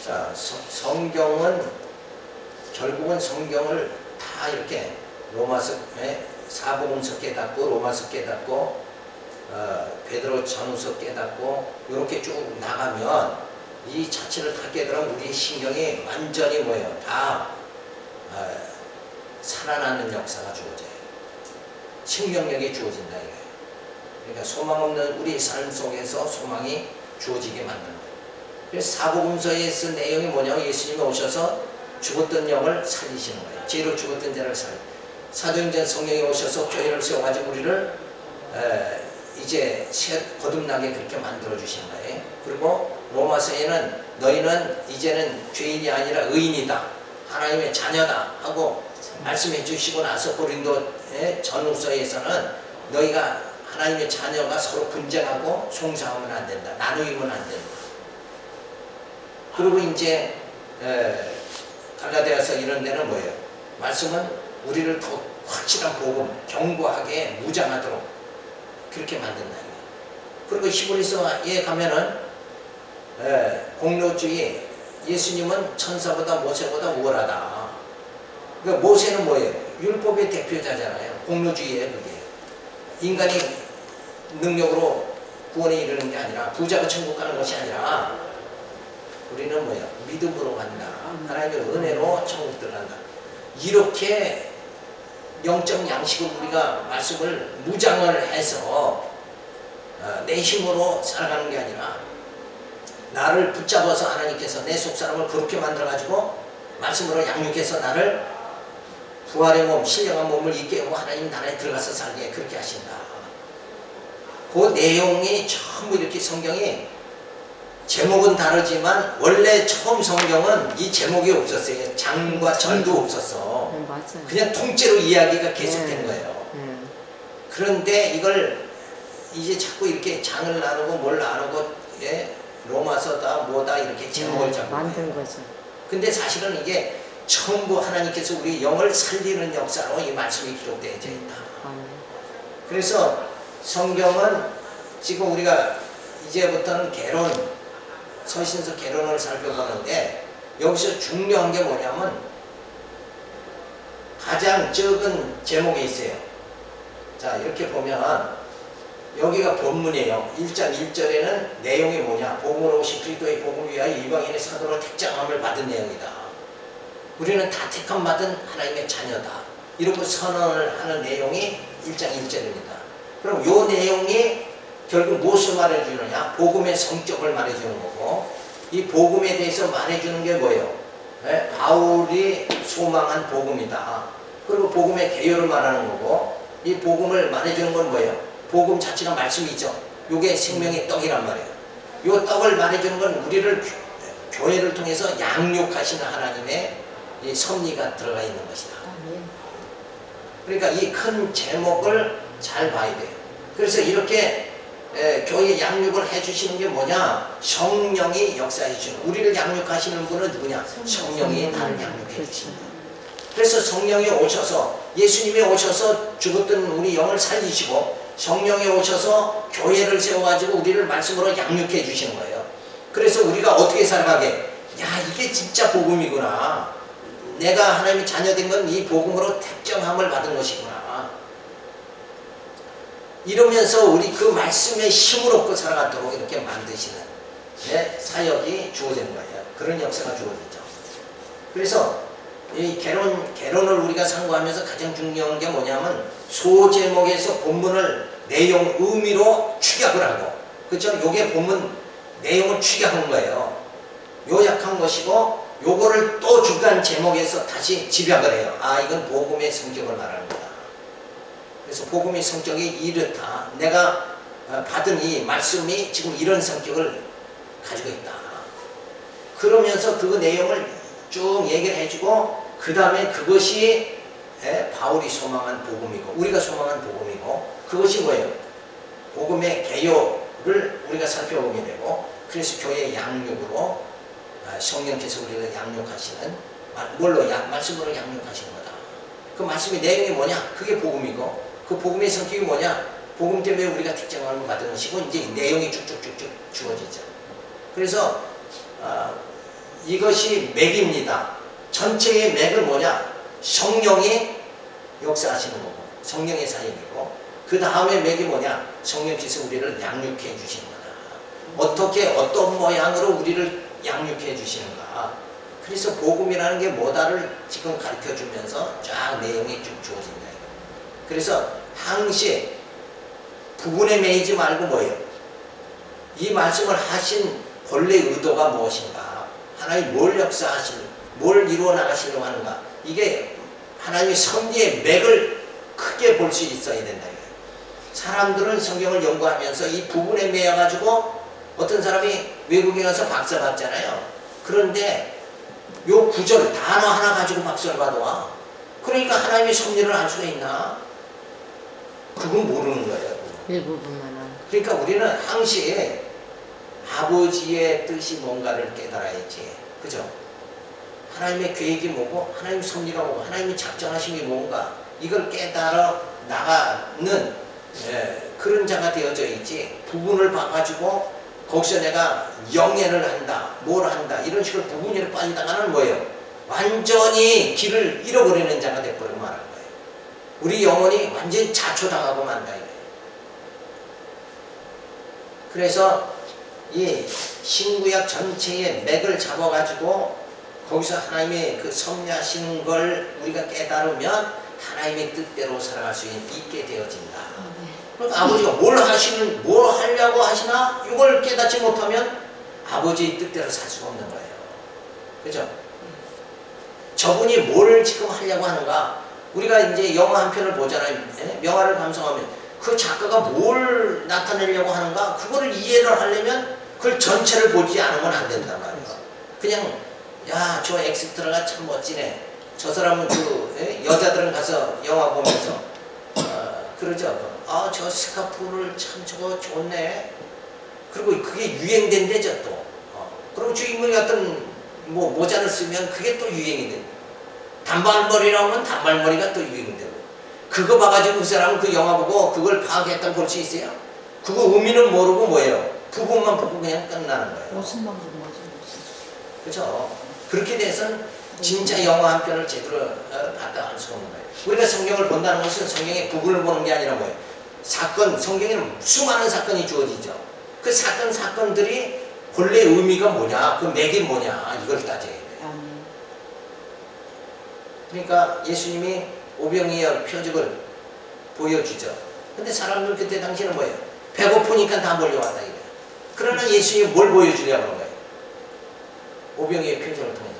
자, 성경은 결국은 성경을 다 이렇게 로마서 사복음서 깨닫고 로마서 깨닫고 베드로 전후서 깨닫고 이렇게 쭉 나가면 이 자체를 다 깨달으면 우리의 신경이 완전히 뭐예요? 다 살아나는 역사가 주어져요. 생명력이 주어진다 이거예요. 그러니까 소망 없는 우리 삶 속에서 소망이 주어지게 만드는 거예요. 그래서 사복음서에 쓴 내용이 뭐냐면 예수님이 오셔서 죽었던 영을 살리시는 거예요. 죄로 죽었던 자를 사도행전 성령이 오셔서 교회를 세워가지고 우리를 이제 거듭나게 그렇게 만들어 주신 거예요. 그리고 로마서에는 너희는 이제는 죄인이 아니라 의인이다, 하나님의 자녀다 하고 말씀해 주시고 나서 고린도 전후서에서는 너희가 하나님의 자녀가 서로 분쟁하고 송사하면 안 된다, 나누이면 안 된다. 그리고 이제 갈라디아서 이런 데는 뭐예요? 말씀은 우리를 더 확실한 복음, 견고하게 무장하도록 그렇게 만든다. 그리고 히브리서에 가면은 공로주의, 예수님은 천사보다 모세보다 우월하다. 그러니까 모세는 뭐예요? 율법의 대표자잖아요. 공로주의예요, 그게. 인간이 능력으로 구원에 이르는 게 아니라, 부자가 천국 가는 것이 아니라 우리는 뭐예요? 믿음으로 간다. 하나님의 은혜로 천국 들어간다. 이렇게 영적 양식을 우리가 말씀을 무장을 해서 내 힘으로 살아가는 게 아니라 나를 붙잡아서 하나님께서 내 속사람을 그렇게 만들어가지고 말씀으로 양육해서 나를 부활의 몸, 신령한 몸을 입게 하고 하나님 나라에 들어가서 살게 그렇게 하신다. 그 내용이 전부 이렇게 성경이 제목은 다르지만 원래 처음 성경은 이 제목이 없었어요. 장과 전도 없었어. 맞아요. 그냥 통째로 이야기가 계속된 거예요. 그런데 이걸 이제 자꾸 이렇게 장을 나누고 뭘 나누고 로마서다 뭐다 이렇게 제목을 잡고 만든 거죠. 근데 사실은 이게 전부 하나님께서 우리 영을 살리는 역사로 이 말씀이 기록되어 있다. 그래서 성경은 지금 우리가 이제부터는 개론, 서신서 개론을 살펴보는데 여기서 중요한 게 뭐냐면 가장 적은 제목이 있어요. 자, 이렇게 보면 여기가 본문이에요. 1장 1절에는 내용이 뭐냐? 복음으로 오신 그리스도의 복음을 위하여 이방인의 사도로 택장함을 받은 내용이다. 우리는 다 택함 받은 하나님의 자녀다. 이렇게 선언을 하는 내용이 1장 1절입니다. 그럼 이 내용이 결국 무엇을 말해주느냐? 복음의 성격을 말해주는 거고, 이 복음에 대해서 말해주는 게 뭐예요? 바울이 소망한 복음이다. 그리고 복음의 개요를 말하는 거고, 이 복음을 말해주는 건 뭐예요? 복음 자체가 말씀이죠. 이게 생명의 떡이란 말이에요. 이 떡을 말해주는 건 우리를 교회를 통해서 양육하시는 하나님의 이 섭리가 들어가 있는 것이다. 그러니까 이 큰 제목을 잘 봐야 돼요. 그래서 이렇게 교회 양육을 해주시는 게 뭐냐? 성령이 역사해 주시는, 우리를 양육하시는 분은 누구냐? 성령이 나를 양육해 주신다. 그래서 성령이 오셔서, 예수님이 오셔서 죽었던 우리 영을 살리시고 성령이 오셔서 교회를 세워가지고 우리를 말씀으로 양육해 주시는 거예요. 그래서 우리가 어떻게 살아가게? 야, 이게 진짜 복음이구나. 내가 하나님의 자녀된 건 이 복음으로 택정함을 받은 것이구나. 이러면서 우리 그 말씀의 힘을 얻고 살아가도록 이렇게 만드시는 사역이 주어지는 거예요. 그런 역사가 주어지죠. 그래서 이 개론을 우리가 상고하면서 가장 중요한 게 뭐냐면 소제목에서 본문을 내용, 의미로 축약을 하고, 그렇죠? 요게 본문 내용을 축약한 거예요. 요약한 것이고, 요거를 또 중간 제목에서 다시 집약을 해요. 아, 이건 복음의 성격을 말하는 거다. 그래서 복음의 성격이 이렇다. 내가 받은 이 말씀이 지금 이런 성격을 가지고 있다. 그러면서 그 내용을 쭉 얘기를 해주고, 그 다음에 그것이 바울이 소망한 복음이고 우리가 소망한 복음이고, 그것이 뭐예요? 복음의 개요를 우리가 살펴보게 되고, 그래서 교회의 양육으로 성령께서 우리를 양육하시는, 뭘로? 말씀으로 양육하시는 거다. 그 말씀의 내용이 뭐냐? 그게 복음이고, 그 복음의 성격이 뭐냐? 복음 때문에 우리가 특정함을 받은 것이고, 이제 내용이 쭉쭉쭉쭉 주어지죠. 그래서 이것이 맥입니다. 전체의 맥은 뭐냐? 성령이 역사하시는 거고 성령의 사역이고, 그 다음에 맥이 뭐냐? 성령께서 우리를 양육해 주시는 거다. 어떻게 어떤 모양으로 우리를 양육해 주시는가. 그래서 복음이라는 게 뭐다를 지금 가르쳐 주면서 쫙 내용이 쭉 주어진다. 그래서 항시 부분에 매이지 말고 뭐예요? 이 말씀을 하신 본래 의도가 무엇인가? 하나님 뭘 역사하시는, 뭘 이루어 나가시려고 하는가? 이게 하나님의 섭리의 맥을 크게 볼 수 있어야 된다. 사람들은 성경을 연구하면서 이 부분에 매여가지고 어떤 사람이 외국에 가서 박사 받잖아요. 그런데 요 구절 단어 하나 가지고 박사를 받아와. 그러니까 하나님의 섭리를 알 수가 있나? 그건 모르는 거예요. 일부분만은. 그러니까 우리는 항시 아버지의 뜻이 뭔가를 깨달아야지. 그죠? 하나님의 계획이 뭐고, 하나님의 섭리가 뭐고, 하나님이 작정하신 게 뭔가, 이걸 깨달아 나가는 그런 자가 되어져 있지. 부분을 봐가지고 거기서 내가 영예를 한다, 뭘 한다, 이런 식으로 부분으로 빠지다가는 뭐예요? 완전히 길을 잃어버리는 자가 돼버리고 말하는 거예요. 우리 영혼이 완전히 자초당하고 만다 이거예요. 그래서 이 신구약 전체의 맥을 잡아가지고 거기서 하나님의 그 섭리하시는 걸 우리가 깨달으면 하나님의 뜻대로 살아갈 수 있게 되어진다. 그러니까 아버지가 뭘 하려고 하시나 이걸 깨닫지 못하면 아버지의 뜻대로 살 수가 없는 거예요. 그죠? 저분이 뭘 지금 하려고 하는가? 우리가 이제 영화 한 편을 보잖아요. 명화를 감상하면 그 작가가 뭘 나타내려고 하는가? 그거를 이해를 하려면 그걸 전체를 보지 않으면 안 된단 말이에요. 그냥 야, 저 엑스트라가 참 멋지네. 저 사람은 여자들은 가서 영화 보면서 그러죠. 아, 저 스카프를 참 저거 좋네. 그리고 그게 유행된대죠 또. 그리고 주인공이 어떤 모자를 쓰면 그게 또 유행이 되고, 단발머리라고 하면 단발머리가 또 유행되고, 그거 봐가지고 그 사람은 그 영화 보고 그걸 파악했다고 볼 수 있어요? 그거 의미는 모르고 뭐예요? 부분만 보고 그냥 끝나는 거예요. 옷만 보고 맞아, 옷은. 그렇죠. 그렇게 돼서는 진짜 영화 한 편을 제대로 봤다 할 수가 없는 거예요. 우리가 성경을 본다는 것은 성경의 부분을 보는 게 아니라 뭐예요? 사건, 성경에는 수많은 사건이 주어지죠. 그 사건들이 본래 의미가 뭐냐, 그 맥이 뭐냐, 이걸 따져야 돼요. 그러니까 예수님이 오병이어 표적을 보여주죠. 근데 사람들 그때 당시에는 뭐예요? 배고프니까 다 몰려왔다 이거예요. 그러나 예수님이 뭘 보여주려고 하는 거예요? 오병이의 표적을 통해서.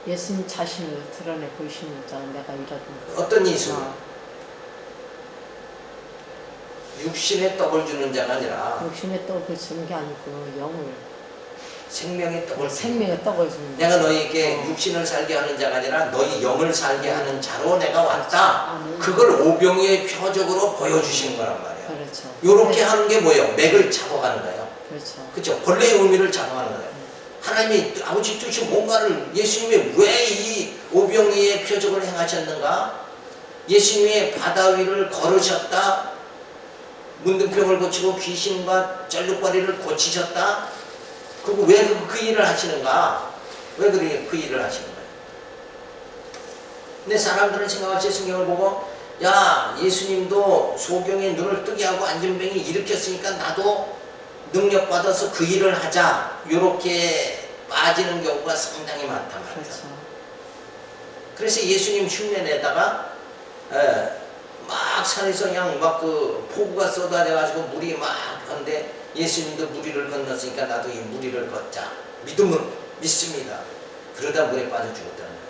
예수님 자신을 드러내 보이시는 자, 내가 이라도. 어떤 예수? 육신의 떡을 주는 자가 아니라 육신의 떡을 주는 게 아니고 영을, 생명의 떡을 생명의 떡을 주는. 내가 너희에게 육신을 살게 하는 자가 아니라 너희 영을 살게 하는 자로 내가 왔다. 그걸 오병이의 표적으로 보여주시는 거란 말이에요. 그렇죠. 요렇게 하는 게 뭐예요? 맥을 잡아가는 거예요. 그렇죠. 그렇죠. 본래의 의미를 잡아가는 거예요. 하나님이 아버지 뜻이 뭔가를, 예수님이 왜 이 오병이의 표적을 행하셨는가? 예수님이 바다 위를 걸으셨다. 문둥병을 고치고 귀신과 쩔룩거리를 고치셨다. 그리고 왜 그 일을 하시는가? 왜 그 일을 하시는 거예요? 근데 사람들은 생각할 때 성경을 보고, 야, 예수님도 소경의 눈을 뜨게 하고 안전병이 일으켰으니까 나도 능력받아서 그 일을 하자, 요렇게 빠지는 경우가 상당히 많단 말이에요. 그렇죠. 그래서 예수님 흉내 내다가 막 산에서 그냥 막 그 폭우가 쏟아져가지고 물이 막 하는데 예수님도 무리를 건넜으니까 나도 이 무리를 걷자. 믿음을 믿습니다. 그러다 물에 빠져 죽었다는 거예요.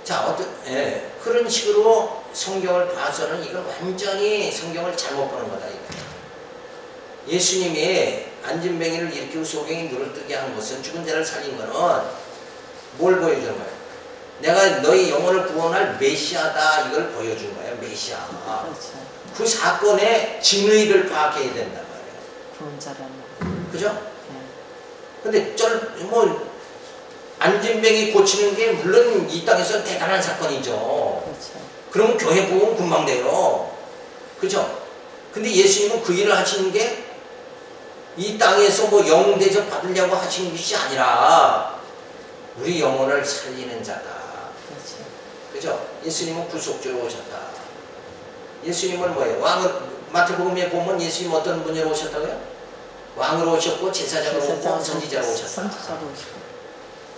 자, 그런 식으로 성경을 봐서는 이건 완전히 성경을 잘못 보는 거다. 이거예요. 예수님이 안진뱅이를 일으키고 소경이 눈을 뜨게 한 것은, 죽은 자를 살린 거는 뭘 보여주는 거예요? 내가 너희 영혼을 구원할 메시아다, 이걸 보여준 거예요. 메시아. 그렇죠. 그 사건의 진의를 파악해야 된단 말이에요. 구원자라는. 그죠? 네. 근데 안진뱅이 고치는 게 물론 이 땅에서 대단한 사건이죠. 그렇죠. 그러면 교회 보면 금방 돼요. 그죠? 근데 예수님은 그 일을 하시는 게 이 땅에서 뭐 영웅 대접 받으려고 하신 것이 아니라 우리 영혼을 살리는 자다. 그렇죠. 그죠? 예수님은 구속주로 오셨다. 예수님은 뭐예요? 마태복음에 보면 예수님 어떤 분으로 오셨다고요? 왕으로 오셨고 제사장으로 오고 선지자로 오셨다. 선지자로 오시고.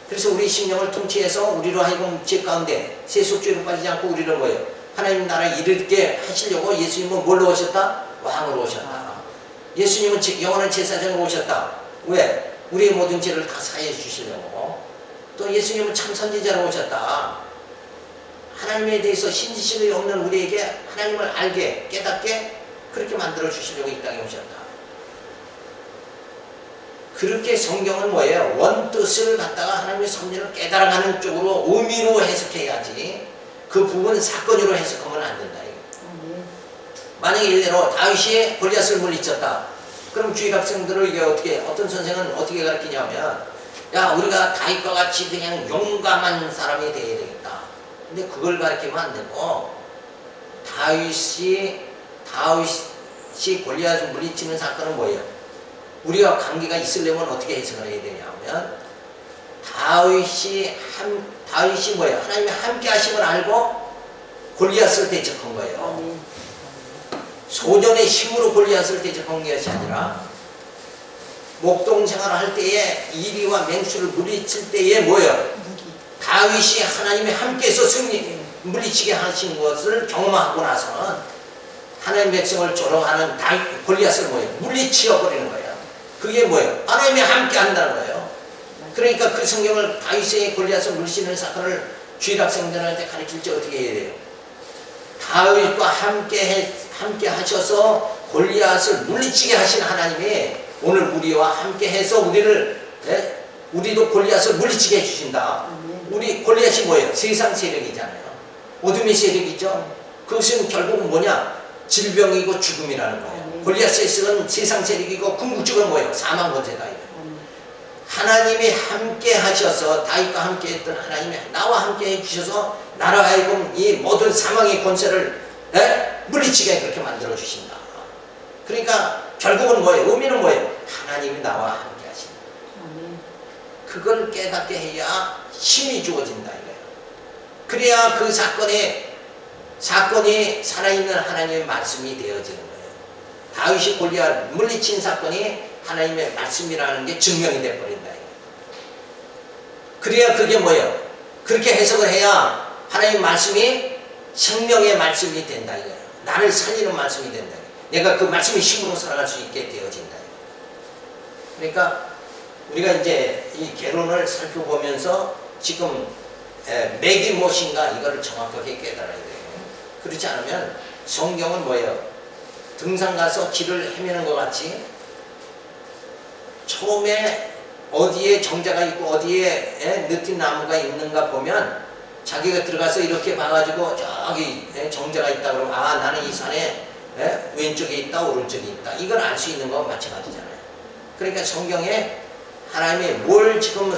그래서 우리 심령을 통치해서 우리로 하여금 죄 가운데 세속죄로 빠지지 않고 우리를 뭐예요? 하나님 나라 이르게 하시려고 예수님은 뭘로 오셨다? 왕으로 오셨다. 예수님은 영원한 제사장으로 오셨다. 왜? 우리의 모든 죄를 다 사해 주시려고. 또 예수님은 참 선지자로 오셨다. 하나님에 대해서 신지식이 없는 우리에게 하나님을 알게 깨닫게 그렇게 만들어 주시려고 이 땅에 오셨다. 그렇게 성경은 뭐예요? 원뜻을 갖다가 하나님의 섭리를 깨달아가는 쪽으로 의미로 해석해야지 그 부분 사건으로 해석하면 안 된다. 만약에 일례로 다윗이 골리앗을 물리쳤다. 그럼 주일 학생들을 이게 어떤 선생은 어떻게 가르치냐면, 야, 우리가 다윗과 같이 그냥 용감한 사람이 되어야 되겠다. 근데 그걸 가르치면 안 되고, 다윗이 골리앗을 물리치는 사건은 뭐예요? 우리가 관계가 있으려면 어떻게 해석을 해야 되냐면, 다윗이 뭐예요? 하나님의 함께 하심을 알고 골리앗을 대적한 거예요. 소년의 힘으로 골리앗을 대적한 것이 아니라 목동 생활을 할 때에 이리와 맹수를 물리칠 때에 뭐예요? 다윗이 하나님의 함께해서 물리치게 하신 것을 경험하고 나서는 하나님의 백성을 조롱하는 골리앗을 뭐예요? 물리치어 버리는 거예요. 그게 뭐예요? 하나님이 함께 한다는 거예요. 그러니까 그 성경을 다윗의 골리앗을 물리치는 사건을 주일 학생들한테 가르칠 때 어떻게 해야 돼요? 다윗과 함께 하셔서 골리앗을 물리치게 하신 하나님이 오늘 우리와 함께 해서 우리도 골리앗을 물리치게 해주신다. 우리 골리앗이 뭐예요? 세상 세력이잖아요. 어둠의 세력이죠. 그것은 결국은 뭐냐? 질병이고 죽음이라는 거예요. 골리앗의 쓰는 세상 세력이고 궁극적으로 뭐예요? 사망 권세다. 하나님이 함께 하셔서 다윗과 함께 했던 하나님이 나와 함께 해주셔서 나라 하여금 이 모든 사망의 권세를 물리치게 그렇게 만들어 주신다. 그러니까 결국은 뭐예요? 의미는 뭐예요? 하나님이 나와 함께 하신다. 그걸 깨닫게 해야 힘이 주어진다 이거예요. 그래야 그 사건이 살아있는 하나님의 말씀이 되어지는 거예요. 다윗이 골리앗 물리친 사건이 하나님의 말씀이라는 게 증명이 돼버린다. 그래야 그게 뭐예요? 그렇게 해석을 해야 하나님의 말씀이 생명의 말씀이 된다. 이거예요. 나를 살리는 말씀이 된다. 내가 그 말씀의 힘으로 살아갈 수 있게 되어진다. 그러니까 우리가 이제 이 개론을 살펴보면서 지금 맥이 무엇인가 이거를 정확하게 깨달아야 돼요. 그렇지 않으면 성경은 뭐예요? 등산 가서 길을 헤매는 것 같이 처음에 어디에 정자가 있고 어디에 느낀 나무가 있는가 보면 자기가 들어가서 이렇게 봐가지고 저기 정자가 있다 그러면 아 나는 이 산에 왼쪽에 있다 오른쪽에 있다 이걸 알 수 있는 거 마찬가지잖아요. 그러니까 성경에 하나님이 뭘 지금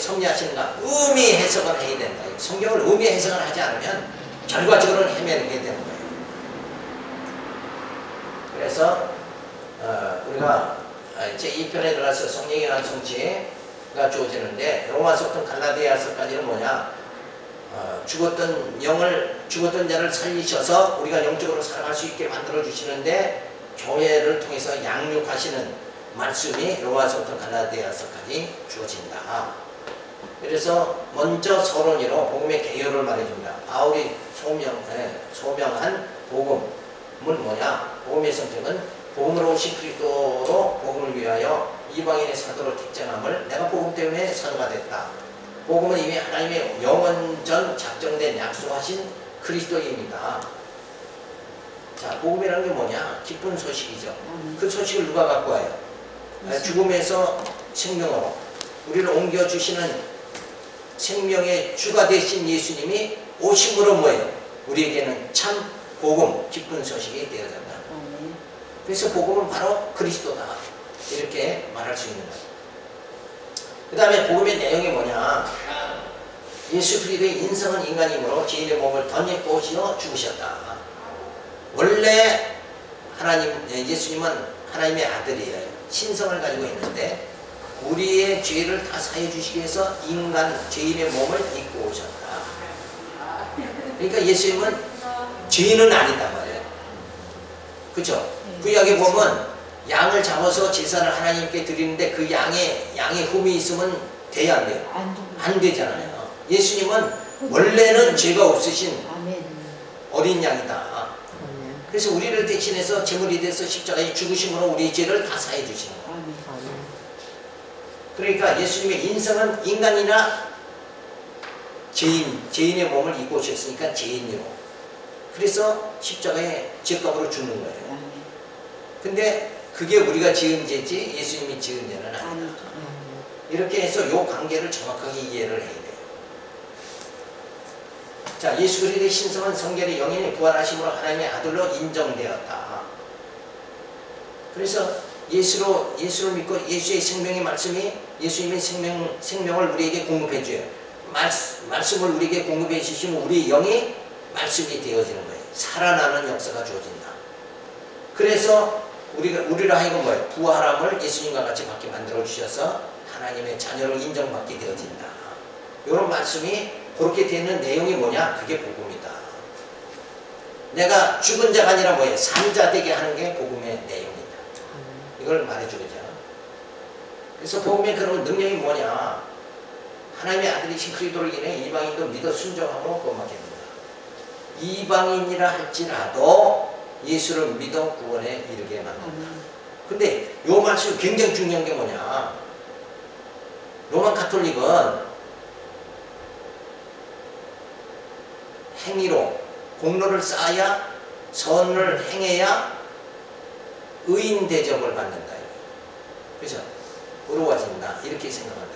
섭리하시는가 의미 해석을 해야 된다. 성경을 의미 해석을 하지 않으면 결과적으로는 헤매게 되는 거예요. 그래서 우리가 제2편에 들어가서 성령의 완성체가 주어지는데 로마서부터 갈라디아서까지는 뭐냐 죽었던 자를 살리셔서 우리가 영적으로 살아갈 수 있게 만들어 주시는데 교회를 통해서 양육하시는 말씀이 로마서부터 갈라디아서까지 주어진다. 그래서 먼저 서론으로 복음의 개요를 말해줍니다. 바울이 소명한 복음은 뭐냐? 복음의 선택은 복음으로 오신 그리스도로 복음을 위하여 이방인의 사도로 택정함을 내가 복음 때문에 사도가 됐다. 복음은 이미 하나님의 영원전 작정된 약속하신 그리스도입니다. 자, 복음이라는 게 뭐냐? 기쁜 소식이죠. 그 소식을 누가 갖고 와요? 죽음에서 생명으로 우리를 옮겨주시는 생명의 주가 되신 예수님이 오심으로 뭐예요? 우리에게는 참 복음, 기쁜 소식이 되어진다. 그래서 복음은 바로 그리스도다. 이렇게 말할 수 있는 거예요. 그 다음에 복음의 내용이 뭐냐? 예수 그리스도의 인성은 인간이므로 죄인의 몸을 덧입고 오시어 죽으셨다. 원래 예수님은 하나님의 아들이에요. 신성을 가지고 있는데 우리의 죄를 다 사해 주시기 위해서 죄인의 몸을 입고 오셨다. 그러니까 예수님은 죄인은 아니다 말이에요. 그렇죠? 구약에 보면 양을 잡아서 제사를 하나님께 드리는데 그 양에 흠이 있으면 돼야 안 돼요? 안 되잖아요. 예수님은 원래는 죄가 없으신 아멘. 어린 양이다. 그래서 우리를 대신해서 제물이 돼서 십자가에 죽으심으로 우리의 죄를 다 사해 주시는 거예요. 아멘. 그러니까 예수님의 인성은 인간이나 죄인의 몸을 입고 오셨으니까 죄인으로. 그래서 십자가에 죄값으로 죽는 거예요. 근데 그게 우리가 지은 죄지 예수님이 지은 죄는 아니다. 이렇게 해서 이 관계를 정확하게 이해를 해야 돼요. 자, 예수 그리스도의 신성은 성결의 영인이 부활하심으로 하나님의 아들로 인정되었다. 그래서 예수를 믿고 예수의 생명의 말씀이 예수님의 생명을 우리에게 공급해 줘요. 말씀을 우리에게 공급해 주시면 우리 영이 말씀이 되어지는 거예요. 살아나는 역사가 주어진다. 그래서 우리를 하여금 뭐예요? 부활함을 예수님과 같이 받게 만들어 주셔서 하나님의 자녀로 인정받게 되어진다. 이런 말씀이 그렇게 되는 내용이 뭐냐? 그게 복음이다. 내가 죽은 자가 아니라 뭐예요? 산자 되게 하는 게 복음의 내용이다. 이걸 말해주겠죠. 그래서 복음의 그런 능력이 뭐냐? 하나님의 아들이신 그리스도를 인해 이방인도 믿어 순종함으로 구원받게 됩니다. 이방인이라 할지라도 예수를 믿어 구원에 이르게 만든다. 근데 이 말씀이 굉장히 중요한 게 뭐냐? 로만 가톨릭은 행위로 공로를 쌓아야 선을 행해야 의인 대접을 받는다. 그죠? 의로워진다. 이렇게 생각한다.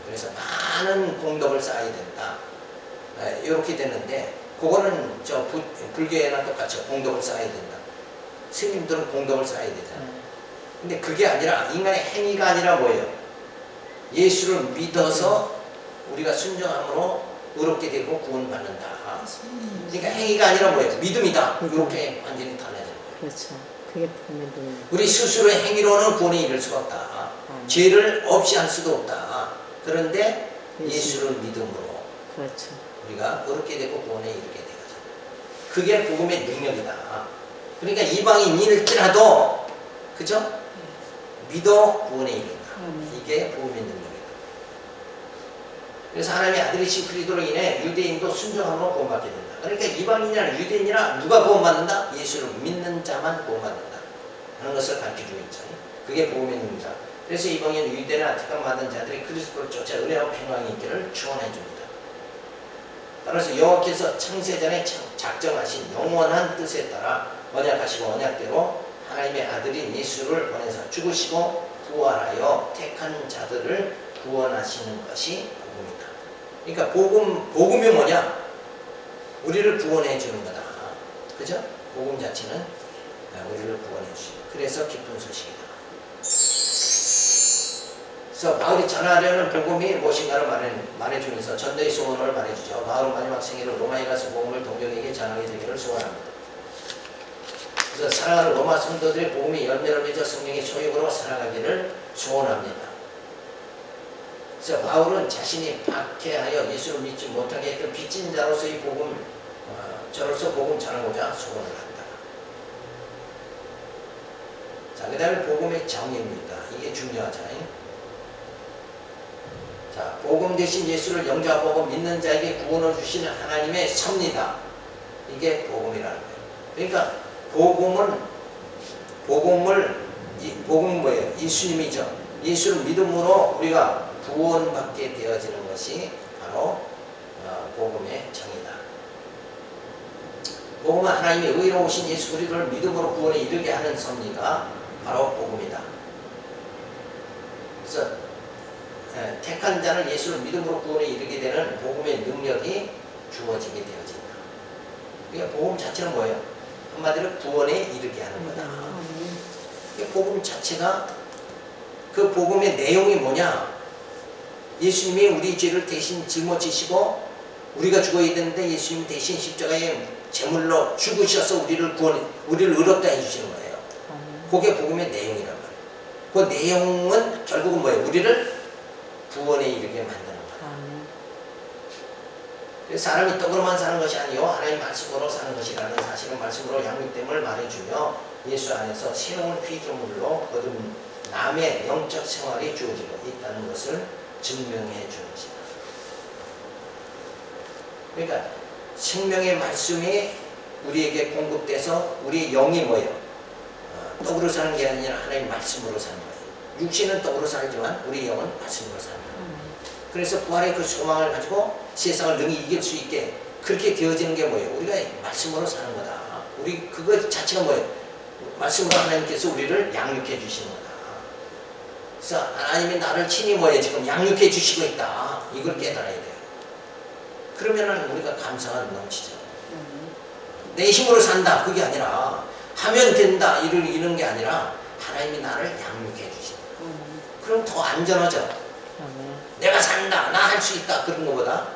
그래서 많은 공덕을 쌓아야 된다. 이렇게 되는데 그거는 불교에나 똑같죠. 공덕을 쌓아야 된다. 스님들은 공덕을 쌓아야 되잖아. 근데 그게 아니라 인간의 행위가 아니라 뭐예요? 예수를 믿어서 우리가 순종함으로 의롭게 되고 구원받는다. 그러니까 행위가 아니라 뭐예요? 믿음이다. 이렇게 완전히 달라지는 거예요. 그렇죠. 그게 보면 우리 스스로의 행위로는 구원에 이를 수가 없다. 죄를 없이 할 수도 없다. 그런데 예수를 믿음으로 그렇죠. 우리가 의롭게 되고 구원에 이르게 되거든. 그게 복음의 능력이다. 그러니까 이방인일지라도 그죠? 믿어 구원에 이른다. 이게 복음의 능력이다. 그래서 하나님의 아들이신 그리스도로 인해 유대인도 순종함으로 구원받게 된다. 그러니까 이방인이나 유대인이나 누가 구원받는다? 예수를 믿는 자만 구원받는다 하는 것을 가르쳐주고 있죠. 그게 복음의 능력이다. 그래서 이방인 유대나 택함받은 자들이 그리스도를 쫓아 은혜와 평강이 있기를 축원해 줍니다. 따라서 여호와께서 창세전에 작정하신 영원한 뜻에 따라 언약하시고 언약대로 하나님의 아들인 예수를 보내서 죽으시고 부활하여 택한 자들을 구원하시는 것이 복음이다. 그러니까 복음이 뭐냐? 우리를 구원해 주는 거다. 그죠? 복음 자체는 우리를 구원해 주시고 그래서 기쁜 소식이다. 그래서 바울이 전하려는 복음이 무엇인가를 말해주면서 전도의 소원을 말해주죠. 바울은 마지막 생애를 로마에 가서 복음을 동료에게 전하게 되기를 소원합니다. 그래서 사랑하는 로마 성도들의 복음이 열매를 맺어 성령의 소욕으로 살아가기를 소원합니다. 그래서 바울은 자신이 박해하여 예수를 믿지 못하게 했던 빚진 자로서의 저로서 복음 전하고자 소원을 한다. 자, 그 다음에 복음의 정의입니다. 이게 중요하잖아요. 자, 복음 대신 예수를 영접하고 믿는 자에게 구원을 주시는 하나님의 섭리다. 이게 복음이라는 거예요. 그러니까 복음은 뭐예요? 예수님이죠. 예수를 믿음으로 우리가 구원받게 되어지는 것이 바로 복음의 정의다. 복음은 하나님의 의로우신 예수 그리스도를 믿음으로 구원에 이르게 하는 섭리가 바로 복음이다. 그래서 택한 자는 예수를 믿음으로 구원에 이르게 되는 복음의 능력이 주어지게 되어진다. 그러니까 복음 자체는 뭐예요? 한마디로 구원에 이르게 하는 거다. 복음 자체가 그 복음의 내용이 뭐냐? 예수님이 우리 죄를 대신 짊어지시고 우리가 죽어야 되는데 예수님 대신 십자가에 제물로 죽으셔서 우리를 의롭다 해주시는 거예요. 그게 복음의 내용이란 말이에요. 그 내용은 결국은 뭐예요? 우리를 구원에 이르게 만드는 거예요. 그래서 사람이 떡으로만 사는 것이 아니요 하나님 말씀으로 사는 것이라는 사실은 말씀으로 양육됨을 말해주며 예수 안에서 새로운 피조물로 거듭 남의 영적 생활이 주어지고 있다는 것을 증명해 주는 것이다. 그러니까 생명의 말씀이 우리에게 공급돼서 우리의 영이 뭐예요? 떡으로 사는 게 아니라 하나님 말씀으로 사는 거예요. 육신은 떡으로 살지만 우리 영은 말씀으로 사는 거예요. 그래서 부활의 그 소망을 가지고 세상을 능히 이길 수 있게 그렇게 되어지는 게 뭐예요? 우리가 말씀으로 사는 거다. 우리 그것 자체가 뭐예요? 말씀으로 하나님께서 우리를 양육해 주시는 거다. 그래서 하나님이 나를 친히 뭐예요? 지금 양육해 주시고 있다. 이걸 깨달아야 돼요. 그러면은 우리가 감사가 넘치죠. 내 힘으로 산다. 그게 아니라 하면 된다. 이런 게 아니라 하나님이 나를 양육해 주신다. 그럼 더 안전하죠. 내가 산다. 나 할 수 있다. 그런 것보다.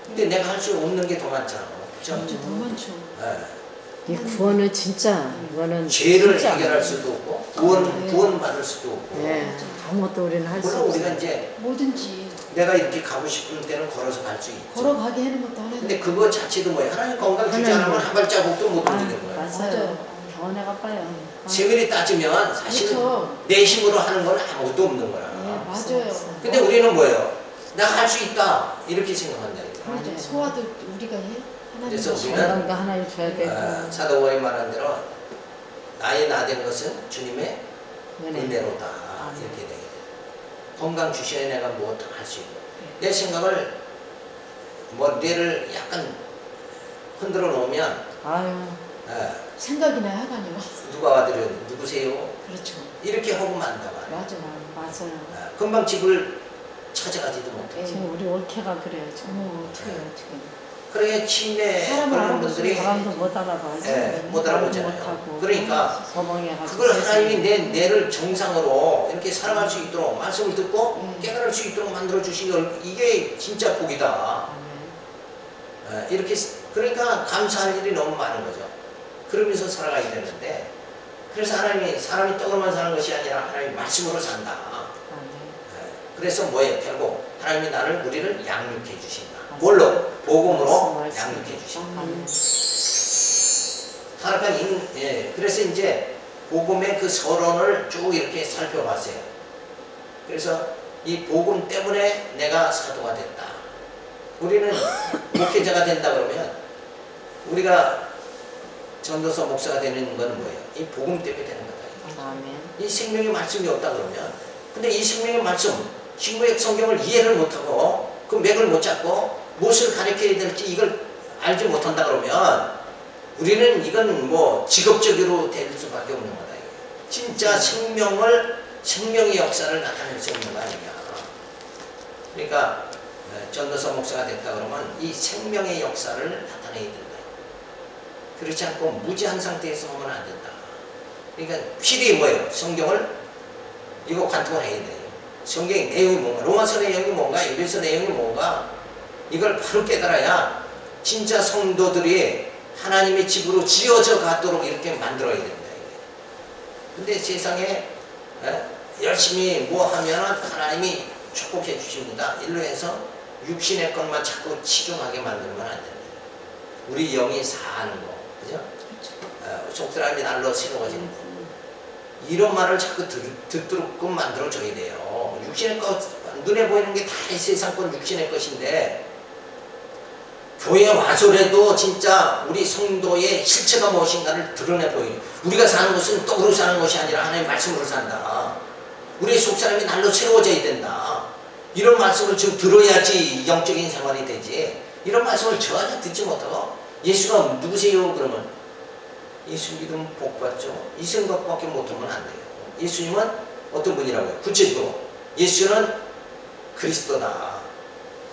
근데 내가 할 수 없는 게 더 많잖아. 그렇죠? 더 많죠. 이 구원은 진짜 이거는 죄를 진짜 해결할 수도 없고 구원 받을 수도 없고. 네, 아무것도 우리는 할 수 물론 없어요. 우리가 이제 뭐든지 내가 이렇게 가고 싶은 때는 걸어서 갈 수 있죠. 걸어가게 하는 것도 하나님. 근데 그거 자체도 뭐예요? 하나님 건강 주지 않으면 한 발자국도 못 움직이는 거예요. 맞아요. 병원에 가봐요. 세밀히 따지면 사실은 그렇죠. 내 힘으로 하는 건 아무것도 없는 거야. 네, 맞아요. 근데 우리는 뭐예요? 내가 할 수 있다 이렇게 생각한다. 그렇죠. 맞아요. 소화도 우리가 해. 하나님 그래서 주시고. 우리는 건강도 하나님 줘야 되고 사도바울이 말한 대로 나의 나된 것은 주님의 은혜로다 이렇게 되게 돼. 건강 주셔야 내가 무엇 할 수 있고 내 생각을 뭐 뇌를 약간 흔들어 놓으면 아유 생각이나 하가니요. 누가 와드려 누구세요? 그렇죠. 이렇게 하고 만다 말이야. 맞아요. 금방 집을 찾아가지도 못해. 지금 우리 올케가 그래요. 어머 어떻게. 그래 치매 사람을 그런 알아볼 수 분들이 사람도 못 알아봐. 못 알아보잖아요. 못하고 그러니까 소망해가지고 그걸 하나님이 내 뇌를 정상으로 이렇게 살아갈 수 있도록 말씀을 듣고 깨달을 수 있도록 만들어 주신 걸 이게 진짜 복이다. 이렇게 이렇게 감사할 일이 너무 많은 거죠. 그러면서 살아가야 되는데 그래서 하나님이 사람이 떡으로만 사는 것이 아니라 하나님이 말씀으로 산다. 그래서 뭐예요? 결국 하나님이 우리를 양육해 주신다. 뭘로? 복음으로 양육해 주신다. 그래서 이제 복음의 그 서론을 쭉 이렇게 살펴봤어요. 그래서 이 복음 때문에 내가 사도가 됐다. 우리는 목회자가 된다 그러면 우리가 전도서 목사가 되는 건 뭐예요? 이 복음 때문에 되는 거다. 이 생명의 말씀이 없다 그러면 근데 이 생명의 말씀 신구약 성경을 이해를 못하고 그 맥을 못 잡고 무엇을 가르쳐야 될지 이걸 알지 못한다 그러면 우리는 이건 뭐 직업적으로 될 수밖에 없는 거다. 진짜 생명의 역사를 나타낼 수 없는 거 아니냐. 그러니까 전도서 목사가 됐다 그러면 이 생명의 역사를 나타내야 된다. 그렇지 않고 무지한 상태에서 하면 안 된다. 그러니까 필히 뭐예요? 성경을 이거 관통을 해야 돼요. 성경의 내용이 뭔가, 로마서 내용이 뭔가, 에베소 내용이 뭔가 이걸 바로 깨달아야 진짜 성도들이 하나님의 집으로 지어져 가도록 이렇게 만들어야 된다. 근데 세상에 열심히 뭐 하면 하나님이 축복해 주십니다. 일로 해서 육신의 것만 자꾸 치중하게 만들면 안 된다. 우리 영이 사는 거, 그죠? 속사람이 날로 새로워지는 거. 이런 말을 자꾸 듣도록 만들어줘야 돼요. 육신의 것, 눈에 보이는 게 다 이 세상 건 육신의 것인데 교회 와서라도 진짜 우리 성도의 실체가 무엇인가를 드러내 보이는 우리가 사는 것은 떡으로 사는 것이 아니라 하나님의 말씀으로 산다. 우리의 속사람이 날로 새로워져야 된다. 이런 말씀을 좀 들어야지 영적인 생활이 되지. 이런 말씀을 전혀 듣지 못하고 예수가 누구세요? 그러면 예수 믿으면 복 받죠. 이 생각밖에 못하면 안 돼요. 예수님은 어떤 분이라고요? 구체적으로 예수는 그리스도다.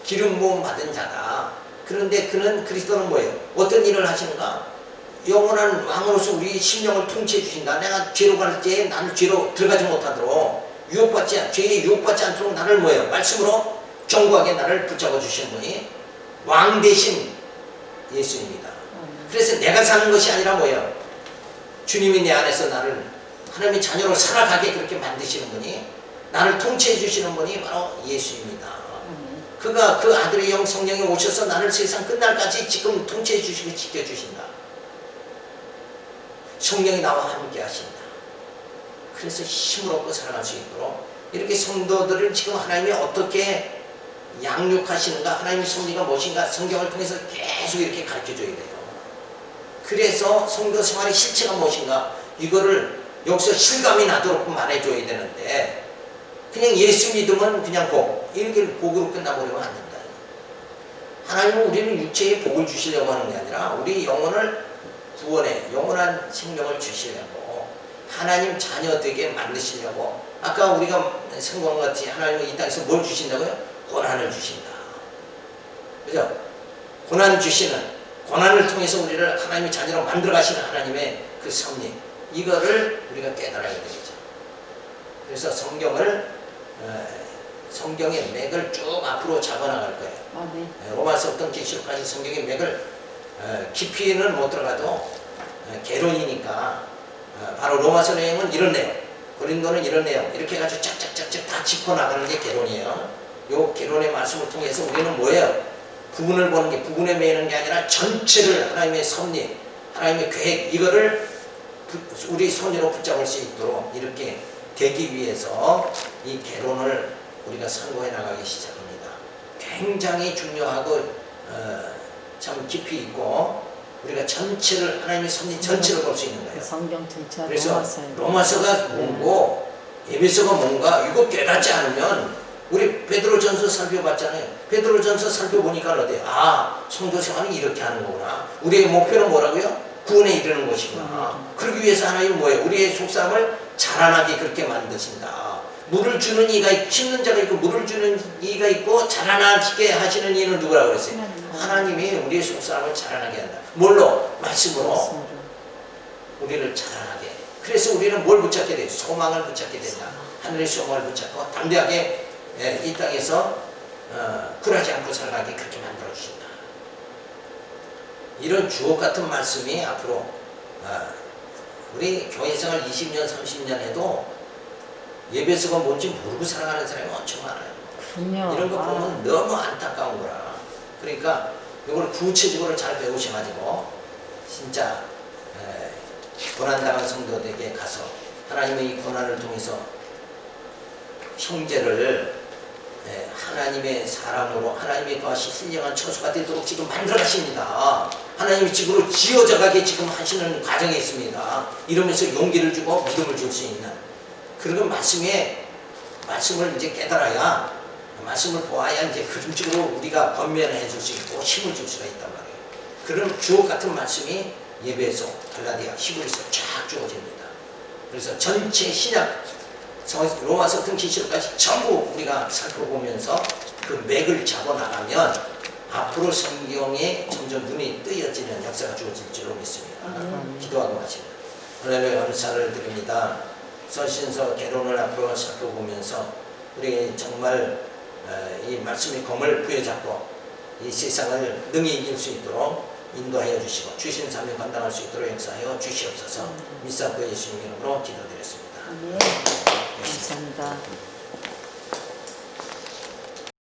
기름 부음 받은 자다. 그런데 그는 그리스도는 뭐예요? 어떤 일을 하시는가? 영원한 왕으로서 우리 심령을 통치해 주신다. 내가 죄로 갈 때 나는 죄로 들어가지 못하도록 죄에 유혹받지 않도록 나를 뭐예요? 말씀으로 견고하게 나를 붙잡아 주시는 분이 왕 대신 예수입니다. 그래서 내가 사는 것이 아니라 뭐예요? 주님이 내 안에서 나를 하나님의 자녀로 살아가게 그렇게 만드시는 분이, 나를 통치해 주시는 분이 바로 예수입니다. 그가 그 아들의 영 성령이 오셔서 나를 세상 끝날까지 지금 통치해 주시고 지켜주신다. 성령이 나와 함께 하신다. 그래서 힘을 얻고 살아갈 수 있도록 이렇게 성도들을 지금 하나님이 어떻게 양육하시는가, 하나님의 섭리가 무엇인가 성경을 통해서 계속 이렇게 가르쳐줘야 돼요. 그래서 성도 생활의 실체가 무엇인가 이거를 여기서 실감이 나도록 말해줘야 되는데, 그냥 예수 믿으면 그냥 복, 이렇게 복으로 끝나버리면 안 된다. 하나님은 우리는 육체에 복을 주시려고 하는 게 아니라 우리 영혼을 구원해 영원한 생명을 주시려고, 하나님 자녀 되게 만드시려고. 아까 우리가 생각한 것 같이 하나님은 이 땅에서 뭘 주신다고요? 고난을 주신다. 그죠? 고난 주시는, 고난을 통해서 우리를 하나님의 자녀로 만들어 가시는 하나님의 그 섭리, 이거를 우리가 깨달아야 되겠죠. 그래서 성경의 맥을 쭉 앞으로 잡아나갈 거예요. 네. 로마서부터 계시록까지 성경의 맥을 깊이는 못 들어가도 개론이니까 바로 로마서 내용은 이런 내용, 고린도는 이런 내용, 이렇게 해가지고 짝짝짝짝 다 짚어나가는 게 개론이에요. 요 개론의 말씀을 통해서 우리는 뭐예요? 부분을 보는 게, 부분에 매이는 게 아니라 전체를 하나님의 섭리, 하나님의 계획, 이거를 우리 손으로 붙잡을 수 있도록 이렇게 되기 위해서 이 개론을 우리가 상고해 나가기 시작합니다. 굉장히 중요하고 참 깊이 있고, 우리가 전체를, 하나님의 섭리 전체를 볼 수 있는 거예요. 성경 전체가 그래서 로마서가 뭔고 에베소가 뭔가 이거 깨닫지 않으면, 우리 베드로전서 살펴봤잖아요. 베드로전서 살펴보니까 어때요? 아, 성도 생활이 이렇게 하는 거구나. 우리의 목표는 뭐라고요? 구원에 이르는 것이구나. 그러기 위해서 하나님은 뭐예요? 우리의 속사람을 자라나게 그렇게 만드신다. 물을 주는 이가 있고, 심는 자가 있고, 물을 주는 이가 있고, 자라나게 하시는 이는 누구라고 그랬어요? 하나님이 우리의 속사람을 자라나게 한다. 뭘로? 말씀으로 우리를 자라나게. 그래서 우리는 뭘 붙잡게 돼요? 소망을 붙잡게 된다. 하늘의 소망을 붙잡고 담대하게 이 땅에서 굴하지 않고 살아가게 그렇게 만들어주신다. 이런 주옥 같은 말씀이 앞으로 우리 교회생활 20년 30년 해도 예배서가 뭔지 모르고 살아가는 사람이 엄청 많아요. 그럼요. 이런 거 보면 너무 안타까운 거라. 그러니까 이걸 구체적으로 잘 배우셔가지고 진짜 고난당한 성도들에게 가서 하나님의 이 고난을 통해서 형제를 하나님의 사람으로, 하나님의 거하시 신령한 처소가 되도록 지금 만들어 가십니다. 하나님이 지금으로 지어져 가게 지금 하시는 과정에 있습니다. 이러면서 용기를 주고 믿음을 줄 수 있는 그런 말씀을 이제 깨달아야, 말씀을 보아야 이제 그림적으로 우리가 권면을 해줄 수 있고 힘을 줄 수가 있단 말이에요. 그런 주옥 같은 말씀이 예배에서 갈라디아, 히브리서 쫙 주어집니다. 그래서 전체 신약 로마서부터 계시록까지 전부 우리가 살펴보면서 그 맥을 잡아나가면 앞으로 성경에 점점 눈이 뜨여지는 역사가 주어질 줄로 믿습니다. 기도하고 마칩니다. 할렐루야, 감사를 드립니다. 서신서 개론을 앞으로 살펴보면서 우리 정말 이 말씀의 검을 부여잡고 이 세상을 능히 이길 수 있도록 인도하여 주시고 주신 사명 감당할 수 있도록 역사하여 주시옵소서. 믿사옵고 예수님 이름으로 기도드렸습니다. 감사합니다.